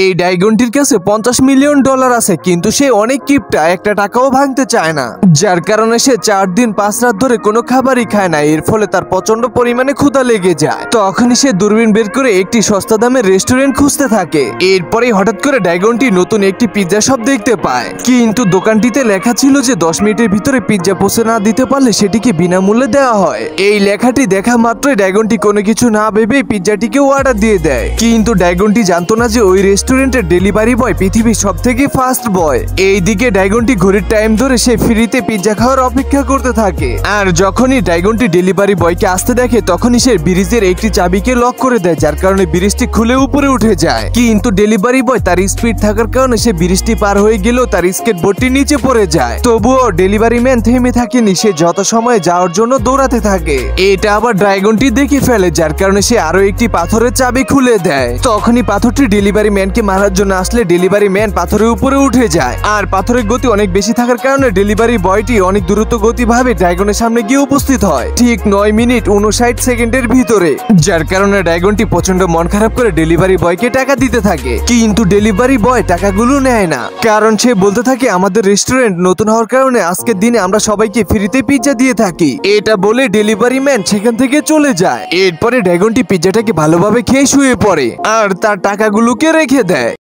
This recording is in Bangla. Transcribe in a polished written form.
এই ড্রাগনটির কাছে $50 মিলিয়ন আছে, কিন্তু সে অনেক কিপটা, একটা টাকাও ভাঙতে চায় না, যার কারণে সে 4 দিন 5 রাত ধরে কোনো খাবারই খায় না। এর ফলে তার প্রচন্ড পরিমাণে ক্ষুধা লেগে যায়। তখনই সে দূরবীন বের করে একটি সস্তা দামের রেস্টুরেন্ট খুঁজতে থাকে। এরপরে হঠাৎ করে ড্রাগনটি নতুন একটি পিৎজা শপ দেখতে পায়, কিন্তু দোকানটিতে লেখা ছিল যে 10 মিনিটের ভিতরে পিৎজা পৌঁছে না দিতে পারলে সেটিকে বিনামূল্যে দেওয়া হয়। এই লেখাটি দেখা মাত্রই ড্রাগনটি কোনো কিছু না ভেবে পিৎজাটিকে অর্ডার দিয়ে দেয়। কিন্তু ড্রাগনটি জানতো না যে ওই রেস্টুরেন্টের ডেলিভারি বয় পৃথিবীর সবথেকে ফাস্ট বয়। এইদিকে ড্রাগনটি ঘড়ির টাইম ধরে সে ফ্রিতে পিৎজা খাওয়ার অপেক্ষা করতে থাকে। আর যখনই ড্রাগনটি ডেলিভারি বয়কে আসতে দেখে তখনই সে ব্রিজের একটি চাবিকে লক করে দেয়, যার কারণে ব্রিজটি খুলে উপরে উঠে যায়। কিন্তু ডেলিভারি বয় তার স্পিড থাকার কারণে সে ব্রিজটি পার হয়ে গেলেও তার স্কেটবোর্ডটি নিচে পড়ে যায়। তবুও ডেলিভারি ম্যান থেমে থাকেনি, সে যত সময় যাওয়ার জন্য দৌড়াতে থাকে। এটা আবার ড্রাগনটি দেখে ফেলে, যার কারণে সে আরো একটি পাথরের চাবি খুলে দেয়। তখনই পাথরটি ডেলিভারি ম্যানকে মারার জন্য আসলে ডেলিভারি ম্যান পাথরের উপরে উঠে যায়। আর পাথরের গতি অনেক বেশি থাকার কারণে ডেলিভারি বয়টি অনেক দ্রুত গতি ভাবে ড্রাগনের সামনে গিয়ে উপস্থিত হয়, ঠিক 9 মিনিট 59 সেকেন্ডের ভিতরে। যার কারণে ড্রাগনটি প্রচন্ড মন খারাপ করে ডেলিভারি বয়কে টাকা দিতে থাকে। কিন্তু ডেলিভারি বয় টাকাগুলো নেয় না, কারণ সে বলতে থাকে আমাদের রেস্টুরেন্ট নতুন হওয়ার কারণে আজকের দিনে আমরা সবাইকে ফ্রিতে পিৎজা দিয়ে থাকি। এটা বলে ডেলিভারি ম্যান সেখান থেকে চলে যায়। এরপরে ড্রাগনটি পিৎজাটাকে ভালোভাবে খেয়ে শুয়ে পড়ে আর তার টাকাগুলোকে রেখে দেয়।